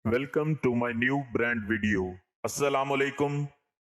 Welcome to my new brand video. अस्सलाम वालेकुम।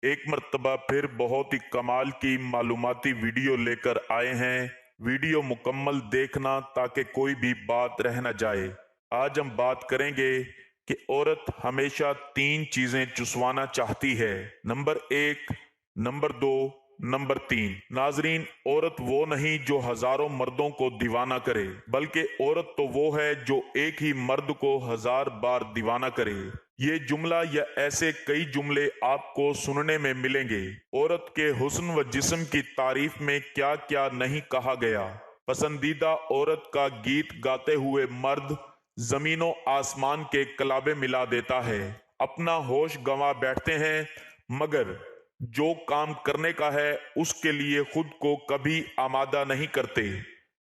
एक मर्तबा फिर बहुत ही कमाल की मालूमाती वीडियो लेकर आए हैं। वीडियो मुकम्मल देखना ताकि कोई भी बात रह न जाए। आज हम बात करेंगे कि औरत हमेशा 3 चीजें चुसवाना चाहती है। Number 1, number 2, number 3। नाजरीन, औरत वो नहीं जो हजारों मर्दों को दीवाना करे, बल्कि औरत तो वो है जो एक ही मर्द को 1000 बार दीवाना करे। ये जुमला या ऐसे कई जुमले आपको सुनने में मिलेंगे। औरत के हुस्न व जिस्म की तारीफ में क्या क्या नहीं कहा गया। पसंदीदा औरत का गीत गाते हुए मर्द जमीनों आसमान के कलाबे मिला देता है। अपना होश गंवा बैठते हैं, मगर जो काम करने का है उसके लिए खुद को कभी आमादा नहीं करते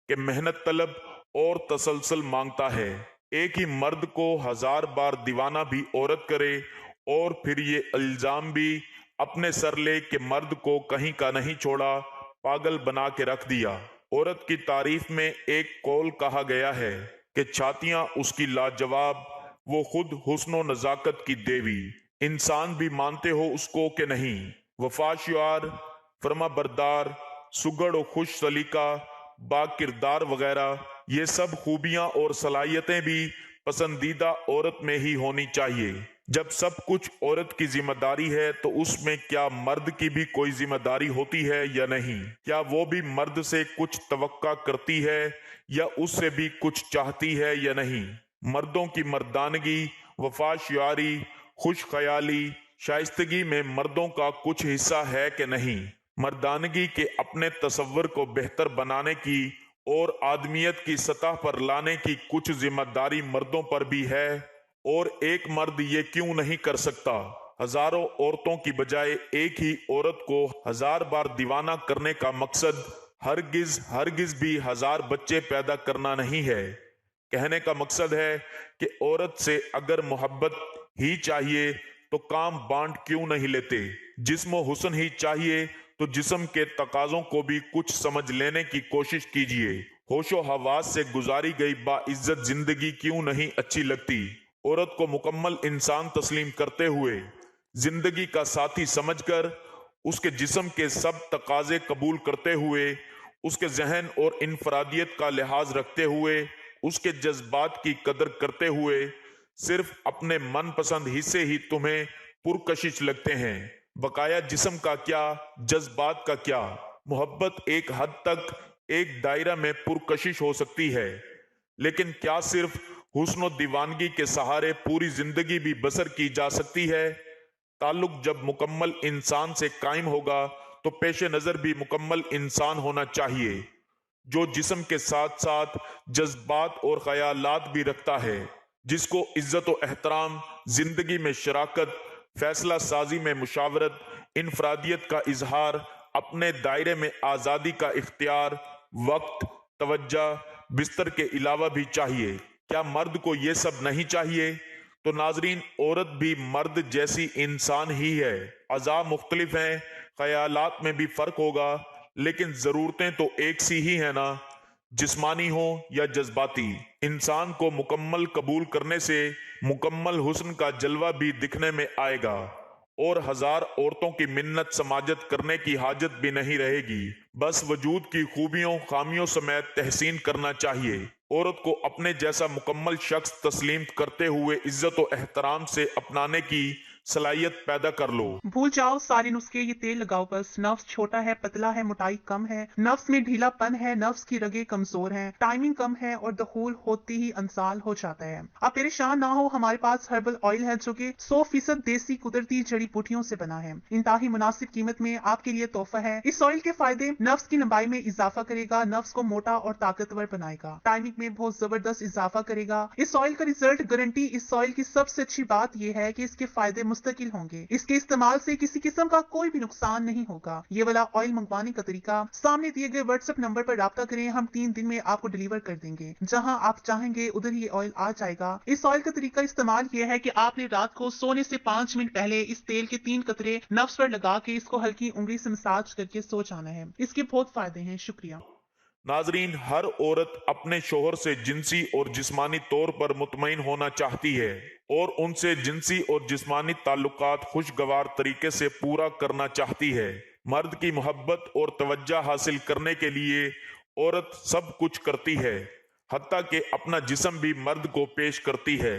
कि मेहनत तलब और तसलसल मांगता है। एक ही मर्द को 1000 बार दीवाना भी औरत करे और फिर ये इल्जाम भी अपने सर ले कि मर्द को कहीं का नहीं छोड़ा, पागल बना के रख दिया। औरत की तारीफ में एक कौल कहा गया है कि छातियां उसकी लाजवाब, वो खुद हुस्नो नजाकत की देवी। इंसान भी मानते हो उसको कि नहीं? वफाशियार, फरमा बरदार, सुगड़ और खुश सलीका, बाकिरदार वगैरह, ये सब खूबियां और सलाहियतें भी पसंदीदा औरत में ही होनी चाहिए। जब सब कुछ औरत की जिम्मेदारी है तो उसमें क्या मर्द की भी कोई जिम्मेदारी होती है या नहीं? क्या वो भी मर्द से कुछ तवक्का करती है या उससे भी कुछ चाहती है या नहीं? मर्दों की मर्दानगी, वफाशियारी, खुश ख्याली, शाइस्तगी में मर्दों का कुछ हिस्सा है कि नहीं? मर्दानगी के अपने तस्वर को बेहतर बनाने की और आदमियत की सतह पर लाने की कुछ जिम्मेदारी मर्दों पर भी है, और एक मर्द ये क्यों नहीं कर सकता? हजारों औरतों की बजाय एक ही औरत को 1000 बार दीवाना करने का मकसद हरगिज हरगिज भी 1000 बच्चे पैदा करना नहीं है। कहने का मकसद है कि औरत से अगर मोहब्बत ही चाहिए तो काम बांट क्यों नहीं लेते? जिस्म हुस्न ही चाहिए तो जिस्म के तकाजों को भी कुछ समझ लेने की कोशिश कीजिए। होशो हवास से गुजारी गई बाइज्जत जिंदगी क्यों नहीं अच्छी लगती? औरत को मुकम्मल इंसान तस्लीम करते हुए, जिंदगी का साथी समझकर, उसके जिस्म के सब तकाजे कबूल करते हुए, उसके जहन और इनफरादियत का लिहाज रखते हुए, उसके जज्बात की कदर करते हुए, सिर्फ अपने मनपसंद हिस्से ही तुम्हें पुरकशिश लगते हैं। बकाया जिस्म का क्या, जज्बात का क्या? मोहब्बत एक हद तक एक दायरा में पुरकशिश हो सकती है, लेकिन क्या सिर्फ हुस्न दीवानगी के सहारे पूरी जिंदगी भी बसर की जा सकती है? ताल्लुक जब मुकम्मल इंसान से कायम होगा तो पेश नजर भी मुकम्मल इंसान होना चाहिए, जो जिस्म के साथ साथ जज्बात और ख्यालात भी रखता है, जिसको इज्जत और एहतराम, जिंदगी में शराकत, फैसला साजी में मुशावरत, इनफरादियत का इजहार, अपने दायरे में आज़ादी का इख्तियार, वक्त, तवज्जो, बिस्तर के अलावा भी चाहिए। क्या मर्द को ये सब नहीं चाहिए? तो नाजरीन, औरत भी मर्द जैसी इंसान ही है। अज़ा मुख्तलिफ हैं, ख्यालात में भी फर्क होगा, लेकिन जरूरतें तो एक सी ही है ना, जिस्मानी हो या जज्बाती। इंसान को मुकम्मल कबूल करने से मुकम्मल हुस्न का जलवा भी दिखने में आएगा और 1000 औरतों की मिन्नत समाजत करने की हाजत भी नहीं रहेगी। बस वजूद की खूबियों खामियों समेत तहसीन करना चाहिए। औरत को अपने जैसा मुकम्मल शख्स तस्लीम करते हुए इज्जत और एहतराम से अपनाने की सलाहियत पैदा कर लो। भूल जाओ सारे नुस्खे, ये तेल लगाओ बस। नफ्स छोटा है, पतला है, मोटाई कम है, नफ्स में ढीलापन है, नफ्स की रगें कमजोर हैं, टाइमिंग कम है और दखूल होते ही अंसाल हो जाता है। आप परेशान ना हो, हमारे पास हर्बल ऑयल है जो कि 100% देसी कुदरती जड़ी बूटियों से बना है। इंतहाई मुनासिब कीमत में आपके लिए तोहफा है। इस ऑयल के फायदे नफ्स की लंबाई में इजाफा करेगा, नफ्स को मोटा और ताकतवर बनाएगा, टाइमिंग में बहुत जबरदस्त इजाफा करेगा। इस ऑयल का रिजल्ट गारंटी। इस ऑयल की सबसे अच्छी बात यह है कि इसके फायदे मुस्तकिल होंगे। इसके इस्तेमाल से किसी किस्म का कोई भी नुकसान नहीं होगा। ये वाला ऑयल मंगवाने का तरीका सामने दिए गए व्हाट्सएप नंबर पर राब्ता करें, हम 3 दिन में आपको डिलीवर कर देंगे। जहां आप चाहेंगे उधर ये ऑयल आ जाएगा। इस ऑयल का तरीका इस्तेमाल ये है कि आपने रात को सोने से 5 मिनट पहले इस तेल के 3 कतरे नफ्स पर लगा के इसको हल्की उंगली से मसाज करके सो जाना है। इसके बहुत फायदे हैं। शुक्रिया। नाजरीन, हर औरत अपने शोहर से जिनसी और जिस्मानी तौर पर मुतमईन होना चाहती है और उनसे जिनसी और जिस्मानी ताल्लुकात खुशगवार तरीके से पूरा करना चाहती है। मर्द की मोहब्बत और तवज्जो हासिल करने के लिए औरत सब कुछ करती है, हत्ता कि अपना जिस्म भी मर्द को पेश करती है।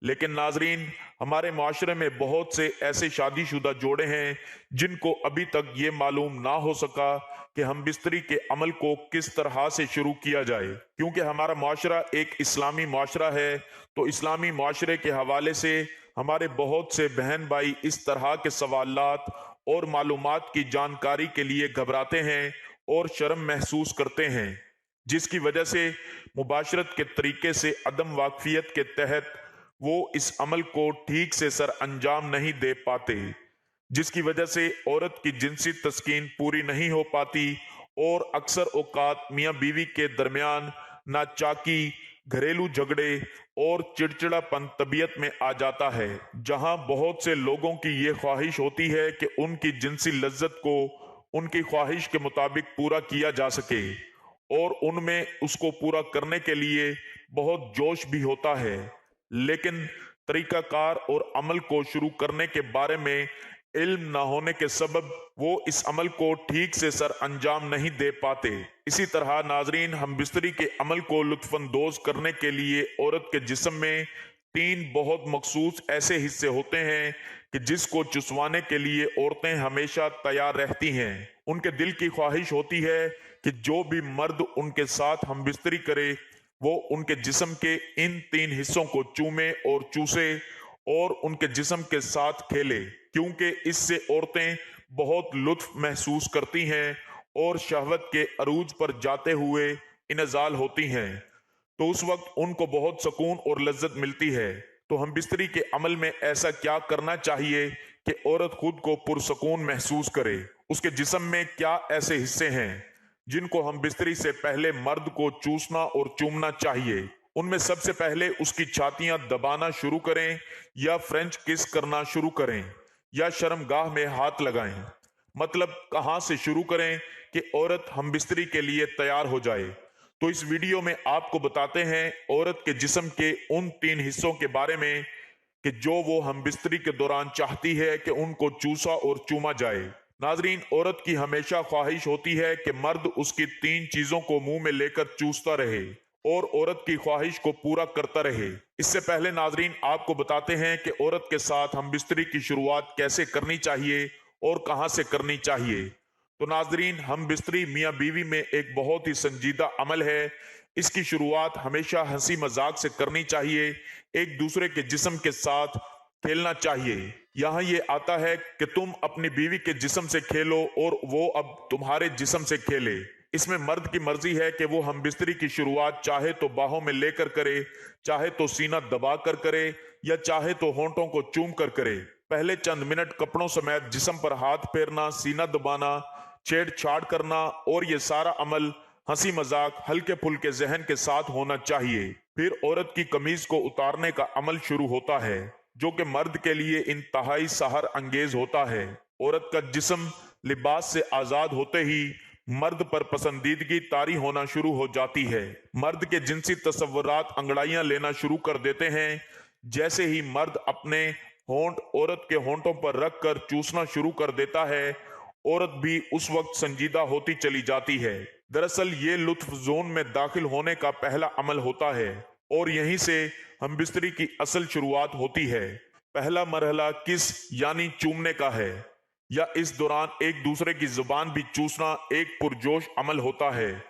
लेकिन नाजरीन, हमारे माशरे में बहुत से ऐसे शादीशुदा जोड़े हैं जिनको अभी तक ये मालूम ना हो सका कि हम बिस्तरी के अमल को किस तरह से शुरू किया जाए। क्योंकि हमारा माशरा एक इस्लामी माशरा है, तो इस्लामी माशरे के हवाले से हमारे बहुत से बहन भाई इस तरह के सवालात और मालूमात की जानकारी के लिए घबराते हैं और शर्म महसूस करते हैं, जिसकी वजह से मुबाशरत के तरीके से अदम वाकफियत के तहत वो इस अमल को ठीक से सर अंजाम नहीं दे पाते, जिसकी वजह से औरत की जिनसी तस्कीन पूरी नहीं हो पाती और अक्सर औकात मियां बीवी के दरमियान नाचाकी, घरेलू झगड़े और चिड़चिड़ापन तबीयत में आ जाता है। जहां बहुत से लोगों की ये ख्वाहिश होती है कि उनकी जिनसी लज्जत को उनकी ख्वाहिश के मुताबिक पूरा किया जा सके और उनमें उसको पूरा करने के लिए बहुत जोश भी होता है, लेकिन तरीकाकार और अमल को शुरू करने के बारे में इल्म ना होने के सबब वो इस अमल को ठीक से सर अंजाम नहीं दे पाते। इसी तरह नाजरीन, हम बिस्तरी के अमल को लुत्फानंदोज करने के लिए औरत के जिस्म में 3 बहुत मखसूस ऐसे हिस्से होते हैं कि जिसको चुसवाने के लिए औरतें हमेशा तैयार रहती हैं। उनके दिल की ख्वाहिश होती है कि जो भी मर्द उनके साथ हम बिस्तरी करे वो उनके जिस्म के इन 3 हिस्सों को चूमे और चूसे और उनके जिस्म के साथ खेले, क्योंकि इससे औरतें बहुत लुत्फ महसूस करती हैं और शहवत के अरूज पर जाते हुए इनजाल होती हैं, तो उस वक्त उनको बहुत सुकून और लज्जत मिलती है। तो हम बिस्तरी के अमल में ऐसा क्या करना चाहिए कि औरत खुद को पुरसकून महसूस करे। उसके जिस्म में क्या ऐसे हिस्से हैं जिनको हम बिस्तरी से पहले मर्द को चूसना और चूमना चाहिए। उनमें सबसे पहले उसकी छातियां दबाना शुरू करें या फ्रेंच किस करना शुरू करें या शर्मगाह में हाथ लगाएं। मतलब कहां से शुरू करें कि औरत हम बिस्तरी के लिए तैयार हो जाए। तो इस वीडियो में आपको बताते हैं औरत के जिस्म के उन 3 हिस्सों के बारे में कि जो वो हम बिस्तरी के दौरान चाहती है कि उनको चूसा और चूमा जाए। नाजरीन, औरत की हमेशा ख्वाहिश होती है कि मर्द उसकी 3 चीजों को मुंह में लेकर चूसता रहे और औरत की ख्वाहिश को पूरा करता रहे। इससे पहले नाजरीन, आपको बताते हैं कि औरत के साथ हम बिस्तरी की शुरुआत कैसे करनी चाहिए और कहां से करनी चाहिए। तो नाजरीन, हम बिस्तरी मियां बीवी में एक बहुत ही संजीदा अमल है। इसकी शुरुआत हमेशा हंसी मजाक से करनी चाहिए, एक दूसरे के जिस्म के साथ खेलना चाहिए। यहाँ ये आता है कि तुम अपनी बीवी के जिस्म से खेलो और वो अब तुम्हारे जिस्म से खेले। इसमें मर्द की मर्जी है कि वो हम बिस्तरी की शुरुआत चाहे तो बाहों में लेकर करे, चाहे तो सीना दबा कर करे या चाहे तो होंठों को चूम कर करे। पहले चंद मिनट कपड़ों समेत जिस्म पर हाथ फेरना, सीना दबाना, छेड़छाड़ करना और ये सारा अमल हंसी मजाक हल्के फुल्के जहन के साथ होना चाहिए। फिर औरत की कमीज को उतारने का अमल शुरू होता है, जो कि मर्द के लिए इंतहाई सहर अंगेज होता है। औरत का जिस्म लिबास से आजाद होते ही मर्द पर पसंदीदगी तारी होना शुरू हो जाती है। मर्द के जिनसी तसव्वुरात अंगड़ाइयां लेना शुरू कर देते हैं। जैसे ही मर्द अपने होंठ औरत के होंठों पर रख कर चूसना शुरू कर देता है, औरत भी उस वक्त संजीदा होती चली जाती है। दरअसल ये लुत्फ जोन में दाखिल होने का पहला अमल होता है और यहीं से हम बिस्तरी की असल शुरुआत होती है। पहला मरहला किस यानी चूमने का है, या इस दौरान एक दूसरे की जुबान भी चूसना एक पुरजोश अमल होता है,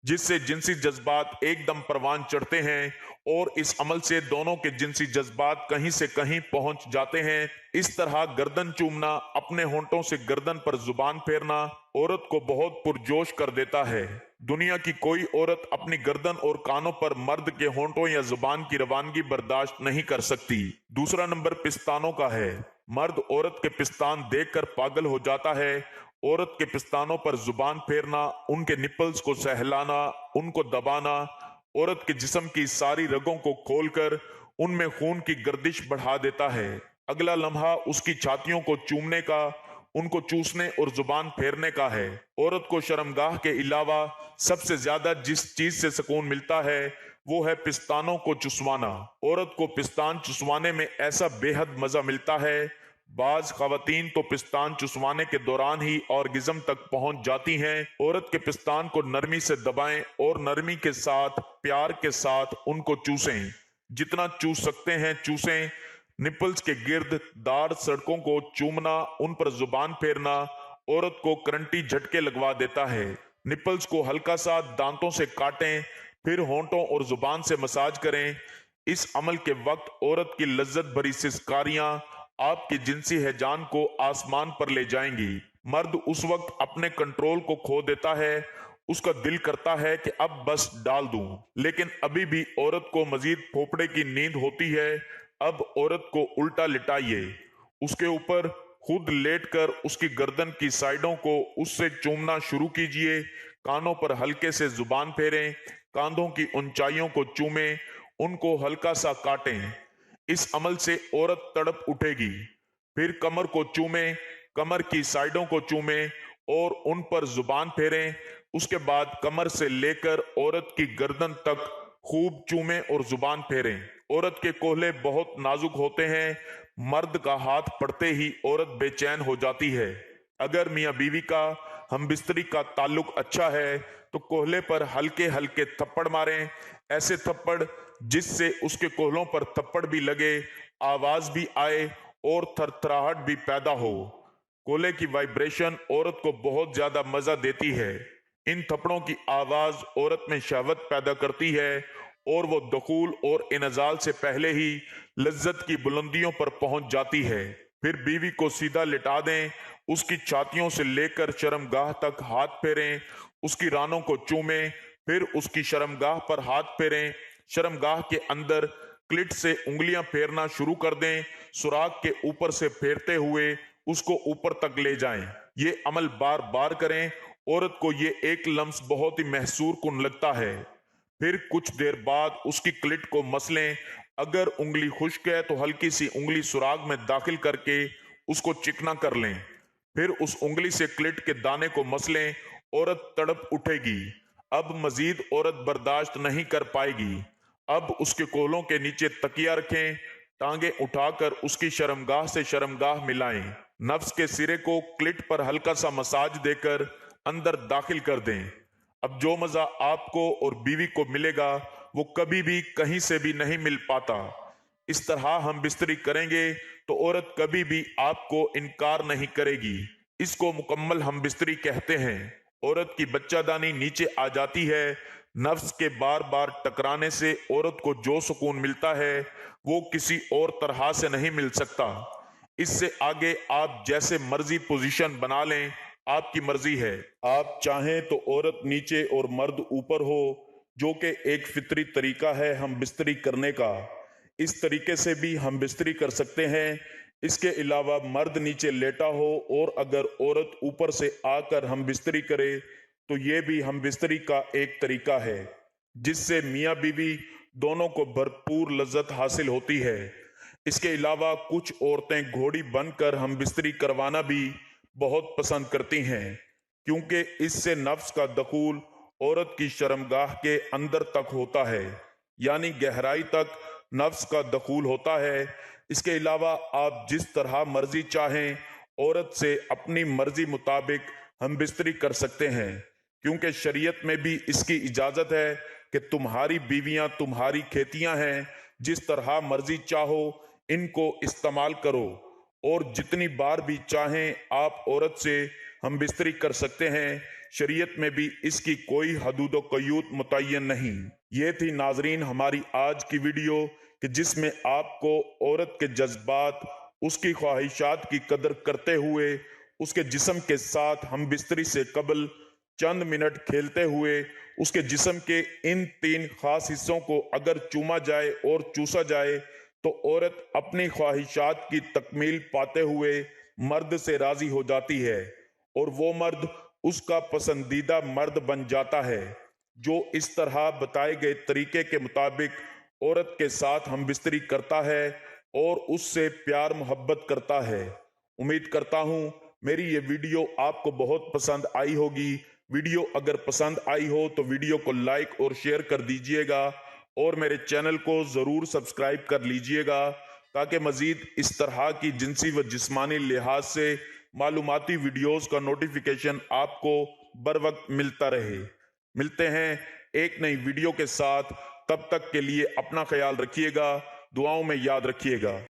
जिससे जिनसी जज्बात एकदम परवान चढ़ते हैं और इस अमल से दोनों के जिनसी जज्बात कहीं से कहीं पहुंच जाते हैं। इस तरह गर्दन चूमना, अपने होंठों से गर्दन पर जुबान फेरना औरत को बहुत पुरजोश कर देता है। दुनिया की कोई औरत अपनी गर्दन और कानों पर मर्द के होंठों या जुबान की रवानगी बर्दाश्त नहीं कर सकती। दूसरा नंबर पिस्तानों का है। मर्द औरत के पिस्तान देखकर पागल हो जाता है। औरत के पिस्तानों पर जुबान फेरना, उनके निपल्स को सहलाना, उनको दबाना, औरत के जिस्म की सारी रगों को खोलकर उनमें खून की गर्दिश बढ़ा देता है। अगला लम्हा उसकी छातियों को चूमने का, उनको चूसने और जुबान फेरने का है। औरत को शर्मगाह के अलावा सबसे ज्यादा जिस चीज से सुकून मिलता है वो है पिस्तानों को चुसवाना। औरत को पिस्तान चुसवाने में ऐसा बेहद मजा मिलता है। बाज खवातीन तो पिस्तान चुसवाने के दौरान ही ऑर्गिज्म तक पहुंच जाती हैं। औरत के पिस्तान को नरमी से दबाएं और नरमी के साथ प्यार के साथ उनको चूसें। जितना चूस सकते हैं चूसें। निपल्स के गिर्द दाढ़ सड़कों को चूमना, उन पर जुबान फेरना औरत को करंटी झटके लगवा देता है। निपल्स को हल्का सा दांतों से काटें, फिर होंठों और जुबान से मसाज करें। इस अमल के वक्त औरत की लज्जत भरी सिसकारियां आपकी जिनसी हैजान को आसमान पर ले जाएंगी। मर्द उस वक्त अपने कंट्रोल को खो देता है। उसका दिल करता है कि अब बस डाल दूं, लेकिन अभी भी औरत को मजीद फोपड़े की नींद होती है। अब औरत को उल्टा लिटाइए, उसके ऊपर खुद लेटकर उसकी गर्दन की साइडों को उससे चूमना शुरू कीजिए। कानों पर हल्के से जुबान फेरें, कांधों की ऊंचाइयों को चूमें, उनको हल्का सा काटें। इस अमल से औरत तड़प उठेगी। फिर कमर को चूमें, कमर की साइडों को चूमें और उन पर जुबान फेरें। उसके बाद कमर से लेकर औरत की गर्दन तक खूब चूमें और जुबान फेरें। औरत के कोहले बहुत नाजुक होते हैं। मर्द का हाथ पड़ते ही औरत बेचैन हो जाती है। अगर मियां बीवी का हम बिस्तरी का ताल्लुक अच्छा है तो कोहले पर हल्के हल्के थप्पड़ मारें। ऐसे थप्पड़ जिससे उसके कोहलों पर थप्पड़ भी लगे, आवाज भी आए और थरथराहट भी पैदा हो। कोहले की वाइब्रेशन औरत को बहुत ज्यादा मजा देती है। इन थप्पड़ों की आवाज औरत में शहवत पैदा करती है और वो दखूल और इनजाल से पहले ही लज्जत की बुलंदियों पर पहुंच जाती है। फिर बीवी को सीधा लिटा दें, उसकी छातियों से लेकर शर्मगाह तक हाथ फेरें, उसकी रानों को चूमें, फिर उसकी शर्मगाह पर हाथ फेरें। शर्मगाह के अंदर क्लिट से उंगलियां फेरना शुरू कर दें। सुराग के ऊपर से फेरते हुए उसको ऊपर तक ले जाएं। ये अमल बार बार करें। औरत को ये एक लम्स बहुत ही महसूर कुन लगता है। फिर कुछ देर बाद उसकी क्लिट को मसलें। अगर उंगली खुश्क है तो हल्की सी उंगली सुराग में दाखिल करके उसको चिकना कर लें। फिर उस उंगली से क्लिट के दाने को मसलें। औरत तड़प उठेगी। अब मजीद औरत बर्दाश्त नहीं कर पाएगी। अब उसके कोहलों के नीचे तकिया रखें, टांगे उठाकर उसकी शर्मगाह से शर्मगाह मिलाएं। नफ्स के सिरे को क्लिट पर हल्का सा मसाज देकर अंदर दाखिल कर दें। अब जो मजा आपको और बीवी को मिलेगा वो कभी भी कहीं से भी नहीं मिल पाता। इस तरह हम बिस्तरी करेंगे तो औरत कभी भी आपको इनकार नहीं करेगी। इसको मुकम्मल हम बिस्तरी कहते हैं। औरत की बच्चादानी नीचे आ जाती है। नफ्स के बार बार टकराने से औरत को जो सुकून मिलता है वो किसी और तरह से नहीं मिल सकता। इससे आगे आप जैसे मर्जी पोजीशन बना लें, आपकी मर्जी है। आप चाहें तो औरत नीचे और मर्द ऊपर हो, जो कि एक फितरी तरीका है हम बिस्तरी करने का। इस तरीके से भी हम बिस्तरी कर सकते हैं। इसके अलावा मर्द नीचे लेटा हो और अगर औरत ऊपर से आकर हम बिस्तरी करे तो ये भी हम बिस्तरी का एक तरीका है, जिससे मियाँ बीवी दोनों को भरपूर लज्जत हासिल होती है। इसके अलावा कुछ औरतें घोड़ी बनकर हम बिस्तरी करवाना भी बहुत पसंद करती हैं, क्योंकि इससे नफ्स का दखूल औरत की शर्मगाह के अंदर तक होता है, यानी गहराई तक नफ्स का दखूल होता है। इसके अलावा आप जिस तरह मर्जी चाहें औरत से अपनी मर्जी मुताबिक हम बिस्तरी कर सकते हैं, क्योंकि शरीयत में भी इसकी इजाजत है कि तुम्हारी बीवियां तुम्हारी खेतियां हैं, जिस तरह मर्जी चाहो इनको इस्तेमाल करो और जितनी बार भी चाहें आप औरत से हम बिस्तरी कर सकते हैं। शरीयत में भी इसकी कोई हदूद व क़यूद मुतय्यन नहीं। ये थी नाजरीन हमारी आज की वीडियो कि जिसमें आपको औरत के जज्बात, उसकी ख्वाहिशात की कदर करते हुए उसके जिस्म के साथ हम बिस्तरी से कबल चंद मिनट खेलते हुए उसके जिस्म के इन 3 खास हिस्सों को अगर चूमा जाए और चूसा जाए तो औरत अपनी ख्वाहिशात की तकमील पाते हुए मर्द से राजी हो जाती है और वो मर्द उसका पसंदीदा मर्द बन जाता है, जो इस तरह बताए गए तरीके के मुताबिक औरत के साथ हम बिस्तरी करता है और उससे प्यार मोहब्बत करता है। उम्मीद करता हूं मेरी ये वीडियो आपको बहुत पसंद आई होगी। वीडियो अगर पसंद आई हो तो वीडियो को लाइक और शेयर कर दीजिएगा और मेरे चैनल को ज़रूर सब्सक्राइब कर लीजिएगा ताकि मज़ीद इस तरह की जिनसी व जिस्मानी लिहाज से मालूमाती वीडियोस का नोटिफिकेशन आपको बर वक्त मिलता रहे। मिलते हैं एक नई वीडियो के साथ, तब तक के लिए अपना ख्याल रखिएगा, दुआओं में याद रखिएगा।